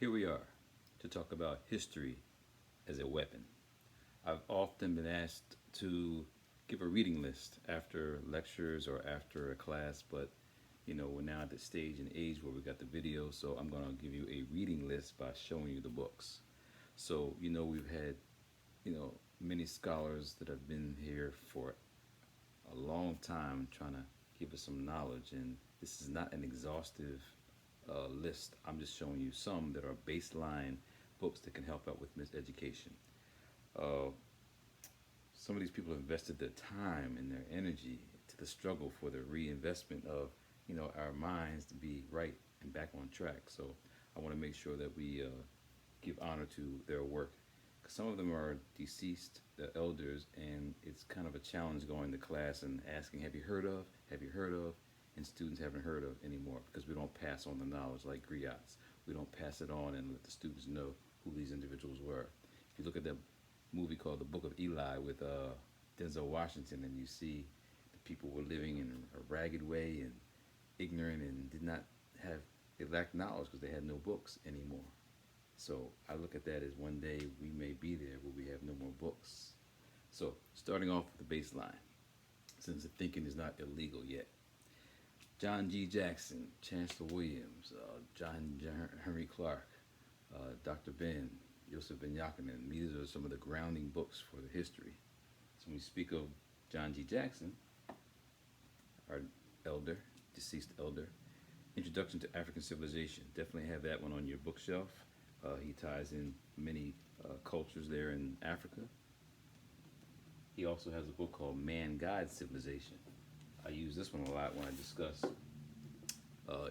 Here we are to talk about history as a weapon. I've often been asked to give a reading list after lectures or after a class, but we're now at the stage and age where we got the video, so I'm going to give you a reading list by showing you the books. So, we've had, many scholars that have been here for a long time trying to give us some knowledge, and this is not an exhaustive list. I'm just showing you some that are baseline books that can help out with miseducation. Uh, some of these people have invested their time and their energy to the struggle for the reinvestment of our minds to be right and back on track. So I want to make sure that we give honor to their work. Some of them are deceased, the elders, and it's kind of a challenge going to class and asking, have you heard of? Have you heard of? And students haven't heard of anymore because we don't pass on the knowledge like griots. We don't pass it on and let the students know who these individuals were. If you look at that movie called The Book of Eli with Denzel Washington, and you see the people were living in a ragged way and ignorant and did not have, they lacked knowledge because they had no books anymore. So I look at that as one day we may be there where we have no more books. So starting off with the baseline, since the thinking is not illegal yet. John G. Jackson, Chancellor Williams, John Henry Clark, Dr. Ben, Joseph Ben Jacquemin. These are some of the grounding books for the history. So when we speak of John G. Jackson, our elder, deceased elder, Introduction to African Civilization. Definitely have that one on your bookshelf. He ties in many cultures there in Africa. He also has a book called Man-God Civilization. I use this one a lot when I discuss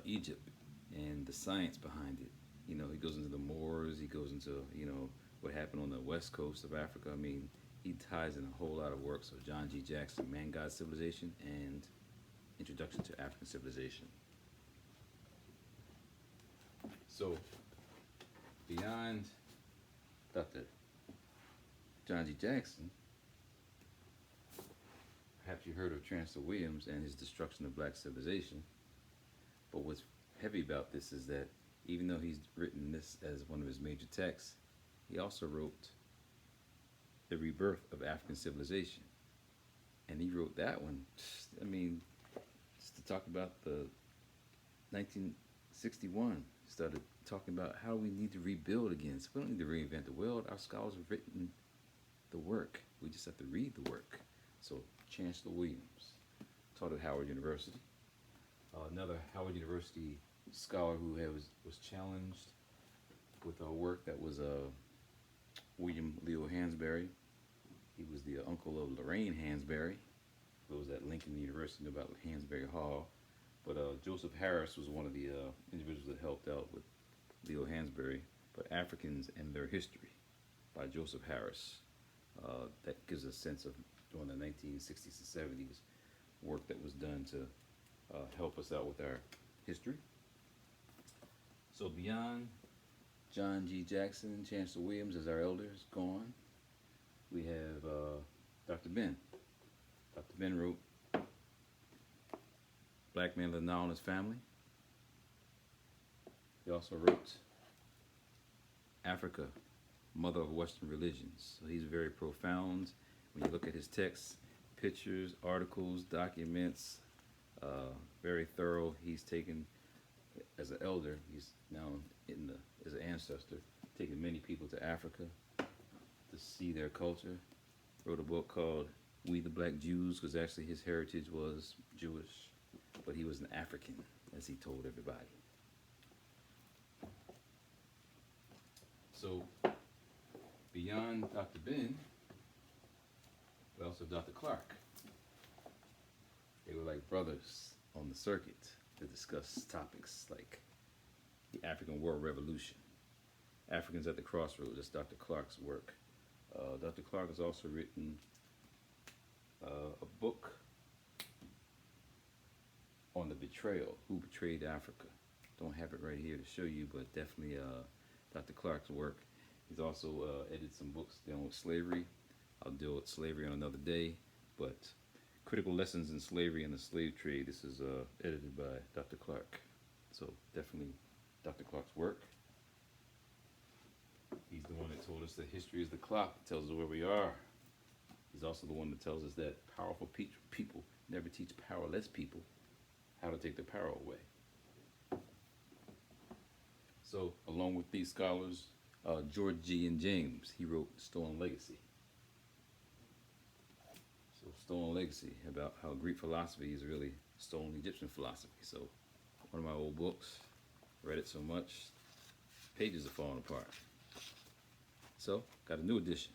Egypt and the science behind it. He goes into the Moors, he goes into, what happened on the west coast of Africa. I mean, he ties in a whole lot of work. So John G. Jackson, Man-God Civilization, and Introduction to African Civilization. So, beyond Dr. John G. Jackson, perhaps you heard of Chancellor Williams and his destruction of black civilization. But what's heavy about this is that even though he's written this as one of his major texts, he also wrote The Rebirth of African Civilization. And he wrote that one, just to talk about the 1961. He started talking about how we need to rebuild again. So we don't need to reinvent the world. Our scholars have written the work. We just have to read the work. So Chancellor Williams taught at Howard University. Another Howard University scholar who was challenged with our work, that was William Leo Hansberry. He was the uncle of Lorraine Hansberry. Those at Lincoln University know about Hansberry Hall. But Joseph Harris was one of the individuals that helped out with Leo Hansberry. But Africans and Their History by Joseph Harris. That gives a sense of during the 1960s and 70s work that was done to help us out with our history. So beyond John G. Jackson, Chancellor Williams as our elders gone, we have Dr. Ben. Dr. Ben wrote Black Man Lived Now and His Family. He also wrote Africa, Mother of Western Religions. So he's very profound. When you look at his texts, pictures, articles, documents, very thorough. He's taken, as an elder, he's now as an ancestor, taken many people to Africa to see their culture. Wrote a book called We the Black Jews, because actually his heritage was Jewish, but he was an African, as he told everybody. So, beyond Dr. Ben, we also have Dr. Clark. They were like brothers on the circuit to discuss topics like the African War Revolution. Africans at the Crossroads, that's Dr. Clark's work. Dr. Clark has also written a book on the betrayal, who betrayed Africa. Don't have it right here to show you, but definitely Dr. Clark's work. He's also edited some books dealing with slavery. I'll deal with slavery on another day, but Critical Lessons in Slavery and the Slave Trade, this is edited by Dr. Clark. So definitely Dr. Clark's work. one that told us that history is the clock that tells us where we are. He's also the one that tells us that powerful people never teach powerless people how to take their power away. So, along with these scholars, George G. and James, he wrote Stolen Legacy. So, Stolen Legacy, about how Greek philosophy is really stolen Egyptian philosophy. So, one of my old books, read it so much, pages are falling apart. So, got a new edition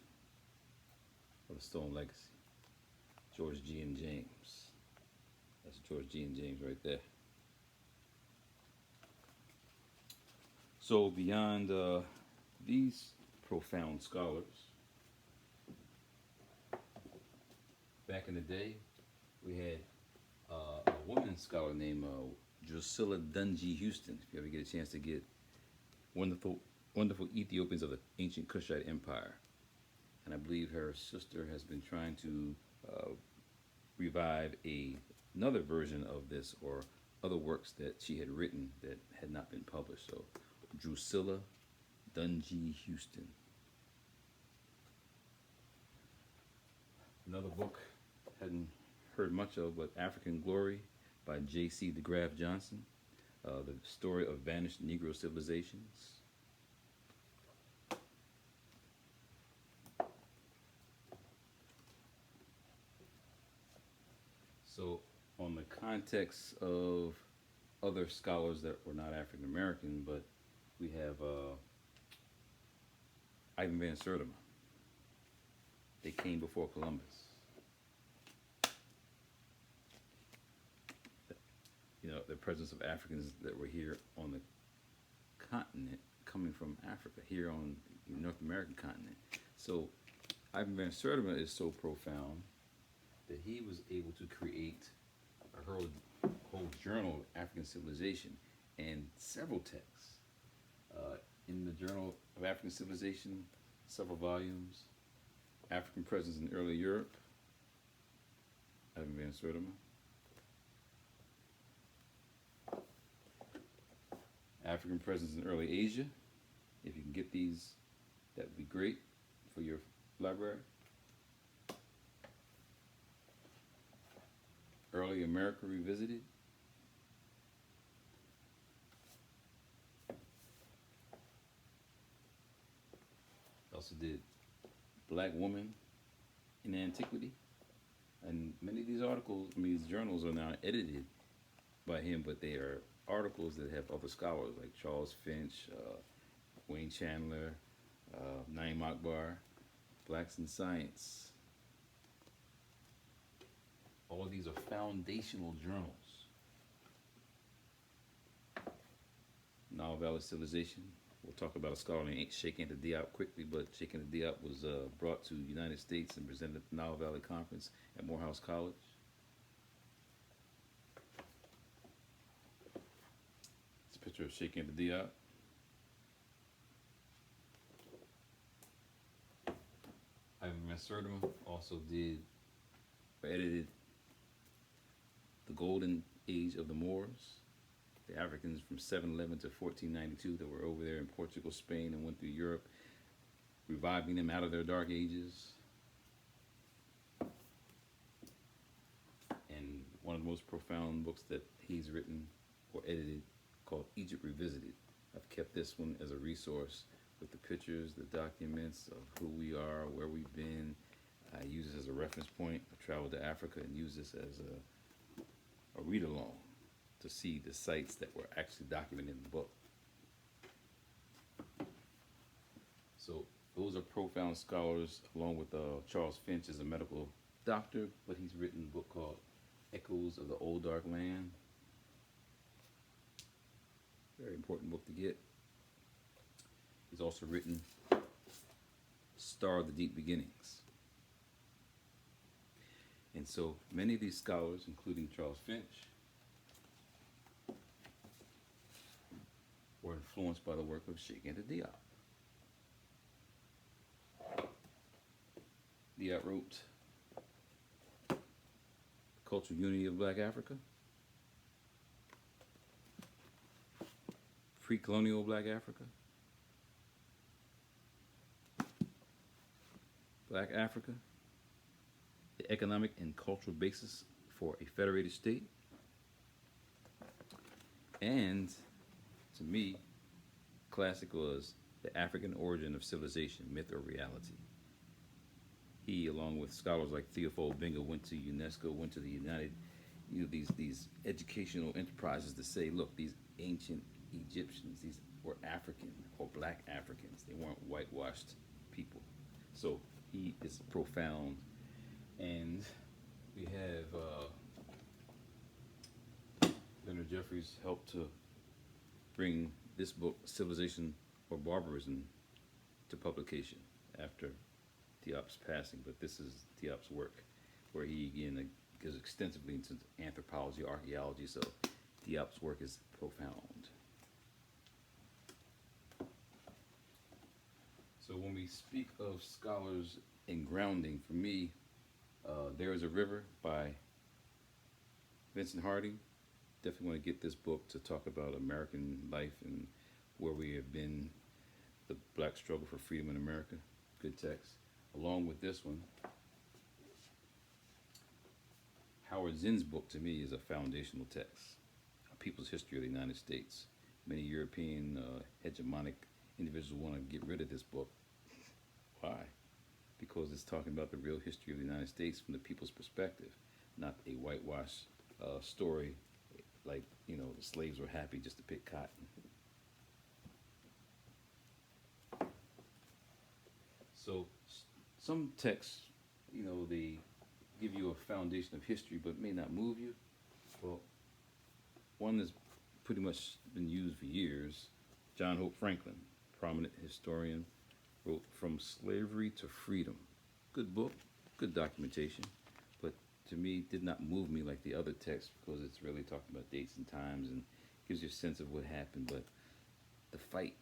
of the Stolen Legacy. George G. and James. That's George G. and James right there. So beyond these profound scholars, back in the day, we had a woman scholar named Drusilla Dungy Houston. If you ever get a chance to get wonderful Ethiopians of the ancient Kushite Empire. And I believe her sister has been trying to revive another version of this or other works that she had written that had not been published. So Drusilla Dungy Houston. Another book hadn't heard much of, but African Glory by J.C. DeGraff Johnson. The story of vanished Negro civilizations. So, on the context of other scholars that were not African American, but we have Ivan Van Sertima. They came before Columbus. You know, the presence of Africans that were here on the continent, coming from Africa, here on the North American continent. So, Ivan Van Sertima is so profound that he was able to create a whole journal of African civilization and several texts. In the Journal of African Civilization, several volumes, African Presence in Early Europe, Ivan Van Sertima. African Presence in Early Asia. If you can get these, that would be great for your library. Early America Revisited. Also did Black Woman in Antiquity. And many of these articles, these journals are now edited by him, but they are articles that have other scholars like Charles Finch, Wayne Chandler, Naim Akbar, Blacks in Science. All of these are foundational journals. Nile Valley Civilization. We'll talk about a scholar named Sheikh Anta Diop quickly, but Sheikh Anta Diop was brought to the United States and presented at the Nile Valley Conference at Morehouse College. It's a picture of Sheikh Anta Diop. Ivan Van Sertima also edited The Golden Age of the Moors, the Africans from 711 to 1492 that were over there in Portugal, Spain, and went through Europe, reviving them out of their dark ages. And one of the most profound books that he's written or edited called Egypt Revisited. I've kept this one as a resource with the pictures, the documents of who we are, where we've been. I use this as a reference point. I traveled to Africa and use this as a read-along to see the sites that were actually documented in the book. So those are profound scholars, along with Charles Finch is a medical doctor, but he's written a book called Echoes of the Old Dark Land. Very important book to get. He's also written Star of the Deep Beginnings. And so many of these scholars, including Charles Finch, were influenced by the work of Sheikh Anta Diop. Diop wrote Cultural Unity of Black Africa, Pre-Colonial Black Africa, Black Africa, the economic and cultural basis for a federated state, and to me, classic was The African Origin of Civilization, Myth or Reality. He, along with scholars like Theophile Binga, went to UNESCO, went to the United, these educational enterprises to say, look, these ancient Egyptians, these were African or black Africans. They weren't whitewashed people. So he is profound. And we have Leonard Jeffries helped to bring this book, Civilization or Barbarism, to publication after Diop's passing. But this is Diop's work, where he again goes extensively into anthropology, archaeology. So Diop's work is profound. So when we speak of scholars and grounding, for me, There is a River by Vincent Harding. Definitely want to get this book to talk about American life and where we have been, the black struggle for freedom in America. Good text. Along with this one, Howard Zinn's book to me is a foundational text, A People's History of the United States. Many European hegemonic individuals want to get rid of this book. Why? Because it's talking about the real history of the United States from the people's perspective, not a whitewash story like, the slaves were happy just to pick cotton. So some texts, they give you a foundation of history but may not move you. Well, one that's pretty much been used for years, John Hope Franklin, prominent historian, wrote From Slavery to Freedom. Good book, good documentation, but to me did not move me like the other texts because it's really talking about dates and times and gives you a sense of what happened. But the fight,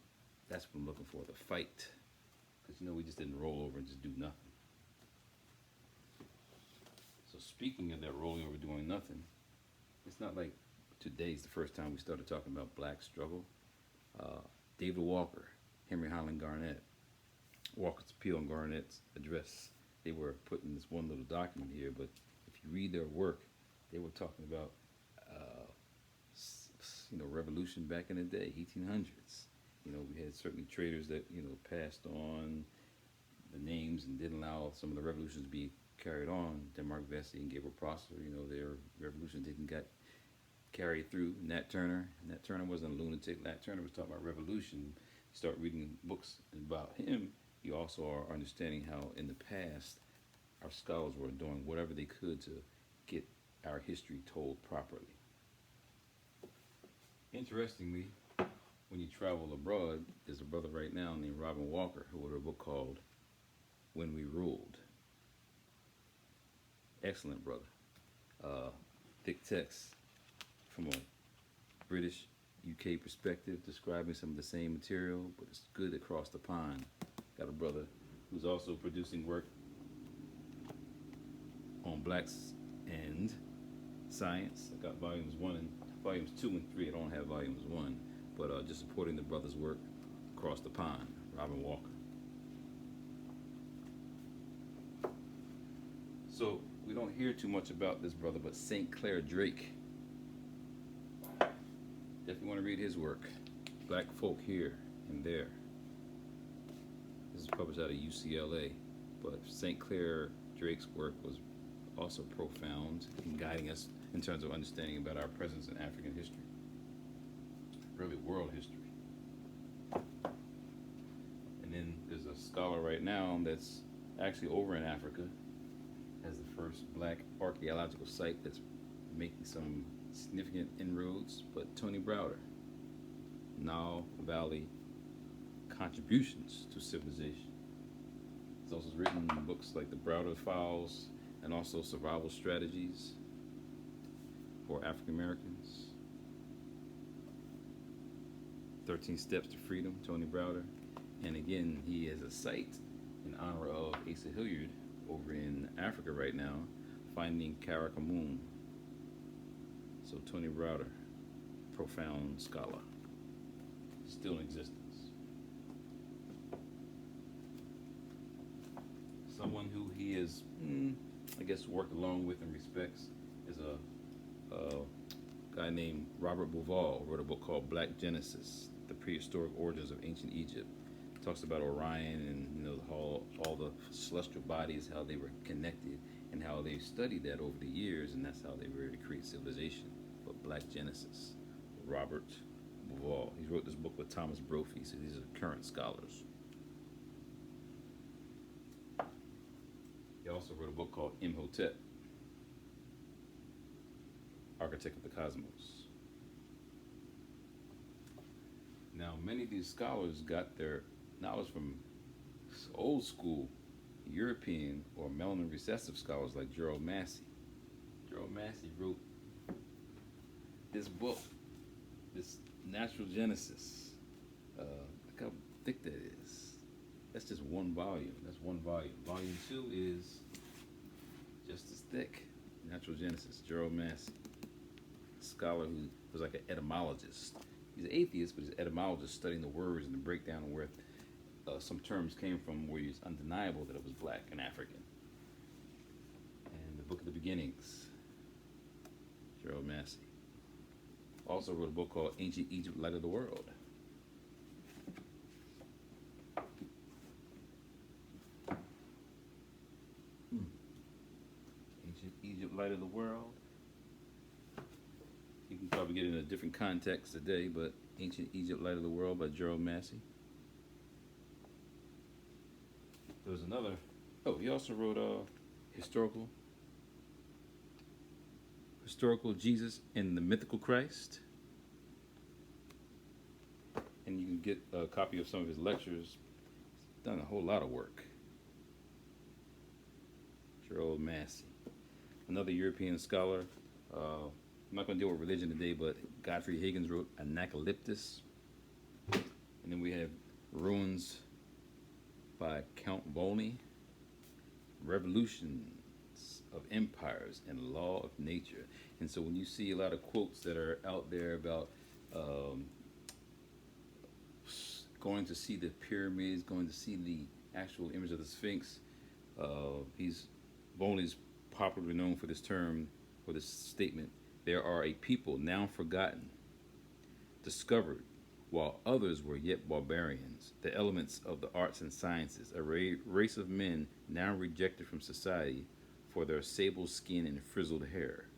that's what I'm looking for, the fight. Because we just didn't roll over and just do nothing. So speaking of that rolling over doing nothing, it's not like today's the first time we started talking about black struggle. David Walker, Henry Highland Garnet, Walker's appeal and Garnet's address, they were put in this one little document here, but if you read their work, they were talking about revolution back in the day, 1800s. We had certainly traders that passed on the names and didn't allow some of the revolutions to be carried on. Denmark Vesey and Gabriel Prosper, their revolution didn't get carried through. Nat Turner wasn't a lunatic. Nat Turner was talking about revolution. You start reading books about him, you also are understanding how in the past our scholars were doing whatever they could to get our history told properly. Interestingly, when you travel abroad, there's a brother right now named Robin Walker who wrote a book called When We Ruled. Excellent brother. Thick text from a British UK perspective, describing some of the same material, but it's good across the pond. Got a brother who's also producing work on blacks and science. I got volumes 2 and 3. I don't have volumes 1, but just supporting the brother's work across the pond. Robin Walker. So we don't hear too much about this brother, but St. Clair Drake. Definitely want to read his work. Black Folk Here and There. This is published out of UCLA, but St. Clair Drake's work was also profound in guiding us in terms of understanding about our presence in African history, really world history. And then there's a scholar right now that's actually over in Africa, has the first black archaeological site that's making some significant inroads, but Tony Browder, Nile Valley Contributions to Civilization. He's also written books like the Browder Files and also Survival Strategies for African Americans. 13 Steps to Freedom, Tony Browder. And again, he has a site in honor of Asa Hilliard over in Africa right now, Finding Karakamoon. So Tony Browder, profound scholar, still in existence. Someone who he is, I guess, worked along with and respects is a guy named Robert Bouval. Wrote a book called Black Genesis: The Prehistoric Origins of Ancient Egypt. Talks about Orion and all the celestial bodies, how they were connected, and how they studied that over the years, and that's how they were able to create civilization. But Black Genesis, Robert Bouval. He wrote this book with Thomas Brophy, so these are current scholars. He also wrote a book called Imhotep, Architect of the Cosmos. Now, many of these scholars got their knowledge from old school European or melanin recessive scholars like Gerald Massey. Gerald Massey wrote this book, this Natural Genesis. Look how thick that is. That's just one volume. That's one volume. Volume 2 is just as thick. Natural Genesis, Gerald Massey. Scholar who was like an etymologist. He's an atheist, but he's an etymologist studying the words and the breakdown of where some terms came from, where it's undeniable that it was black and African. And the Book of the Beginnings, Gerald Massey. Also wrote a book called Ancient Egypt, Light of the World. Ancient Egypt, Light of the World. You can probably get it in a different context today, but Ancient Egypt, Light of the World by Gerald Massey. There was another. Oh, he also wrote historical Jesus and the Mythical Christ. And you can get a copy of some of his lectures. He's done a whole lot of work. Gerald Massey. Another European scholar. I'm not going to deal with religion today, but Godfrey Higgins wrote Anacalyptus. And then we have Ruins by Count Volney, Revolutions of Empires and Law of Nature. And so when you see a lot of quotes that are out there about going to see the pyramids, going to see the actual image of the Sphinx, Volney's popularly known for this term, for this statement: there are a people now forgotten, discovered, while others were yet barbarians, the elements of the arts and sciences, a race of men now rejected from society for their sable skin and frizzled hair,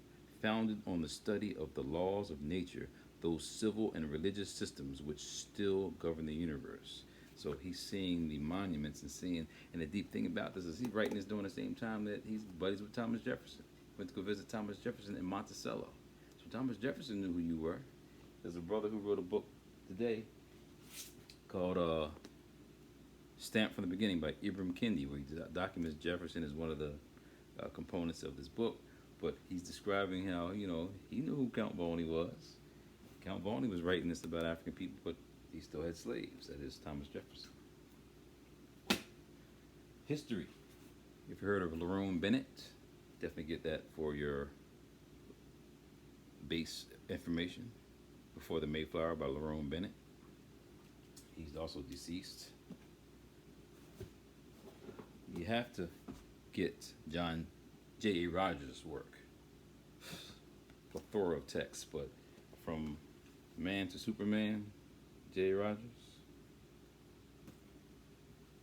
founded on the study of the laws of nature, those civil and religious systems which still govern the universe. So he's seeing the monuments and seeing, and the deep thing about this is he's writing this during the same time that he's buddies with Thomas Jefferson. Went to go visit Thomas Jefferson in Monticello. So Thomas Jefferson knew who you were. There's a brother who wrote a book today called Stamped from the Beginning by Ibram Kendi, where he documents Jefferson as one of the components of this book. But he's describing how, he knew who Count Volney was. Count Volney was writing this about African people, but he still had slaves. That is Thomas Jefferson. History. If you heard of Lerone Bennett, definitely get that for your base information. Before the Mayflower by Lerone Bennett. He's also deceased. You have to get John J.A. Rogers' work. Plethora of texts, but from Man to Superman, J.A. Rogers.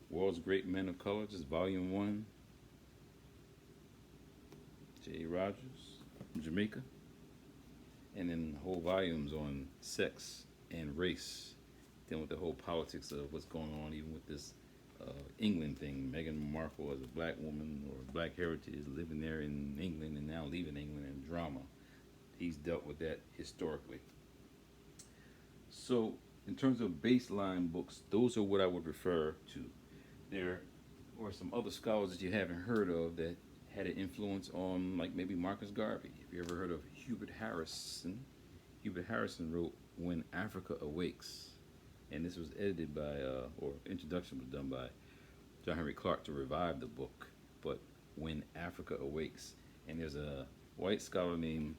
World's Great Men of Color, just Volume 1. J.A. Rogers from Jamaica. And then whole volumes on sex and race, dealing with the whole politics of what's going on, even with this England thing. Meghan Markle as a black woman or black heritage living there in England and now leaving England in drama. He's dealt with that historically. So in terms of baseline books, those are what I would refer to. There are some other scholars that you haven't heard of that had an influence on, like maybe Marcus Garvey. If you ever heard of Hubert Harrison wrote When Africa Awakes. And this was edited by, or introduction was done by John Henry Clark to revive the book. But When Africa Awakes. And there's a white scholar named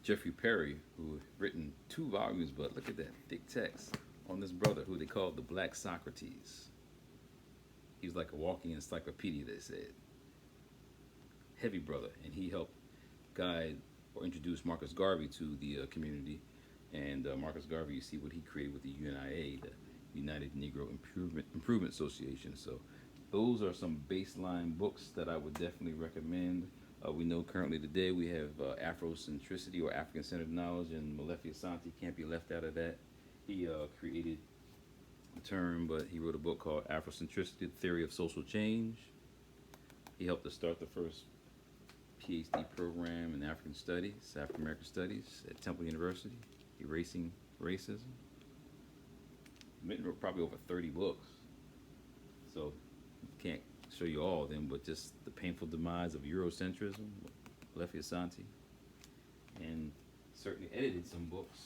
Jeffrey Perry who written 2 volumes, but look at that thick text on this brother who they called the Black Socrates. He's like a walking encyclopedia, they said. Heavy brother, and he helped guide or introduce Marcus Garvey to the community. And Marcus Garvey, you see what he created with the UNIA, the United Negro Improvement Association. So those are some baseline books that I would definitely recommend. We know currently today we have Afrocentricity or African-centered knowledge, and Molefi Asante can't be left out of that. He created the term, but he wrote a book called Afrocentricity, The Theory of Social Change. He helped to start the first PhD program in African Studies, African American Studies at Temple University, Erasing Racism. Mitten wrote probably over 30 books, so can't show you all of them, but just The Painful Demise of Eurocentrism, Molefi Asante, and certainly edited some books.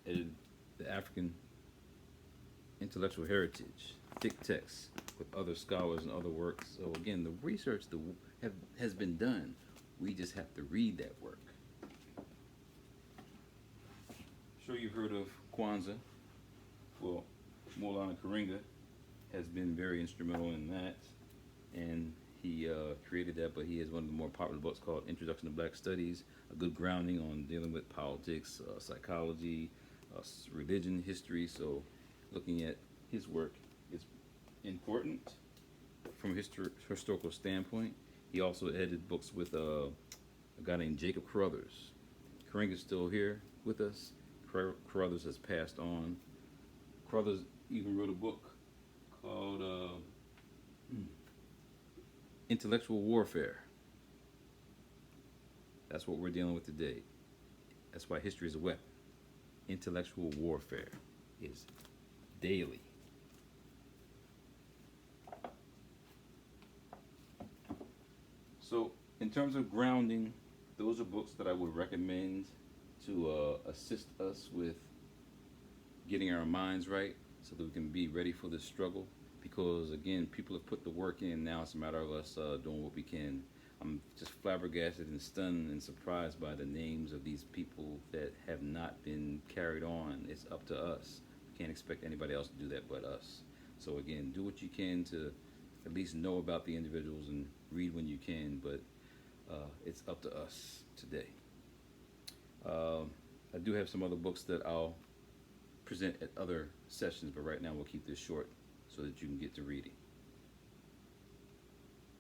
Edited The African Intellectual Heritage, thick texts with other scholars and other works. So again, the research has been done. We just have to read that work. I'm sure you've heard of Kwanzaa. Well, Maulana Karinga has been very instrumental in that, and he created that, but he has one of the more popular books called Introduction to Black Studies, a good grounding on dealing with politics, psychology, religion, history. So looking at his work is important from a historical standpoint. He also edited books with a guy named Jacob Carruthers. Karinga is still here with us. Carruthers has passed on. Carruthers even wrote a book called Intellectual Warfare. That's what we're dealing with today. That's why history is a weapon. Intellectual warfare is daily. So, in terms of grounding, those are books that I would recommend to assist us with getting our minds right so that we can be ready for this struggle. Because, again, people have put the work in. Now it's a matter of us doing what we can. I'm just flabbergasted and stunned and surprised by the names of these people that have not been carried on. It's up to us. We can't expect anybody else to do that but us. So, again, do what you can to at least know about the individuals and read when you can, but it's up to us today. I do have some other books that I'll present at other sessions, but right now we'll keep this short so that you can get to reading.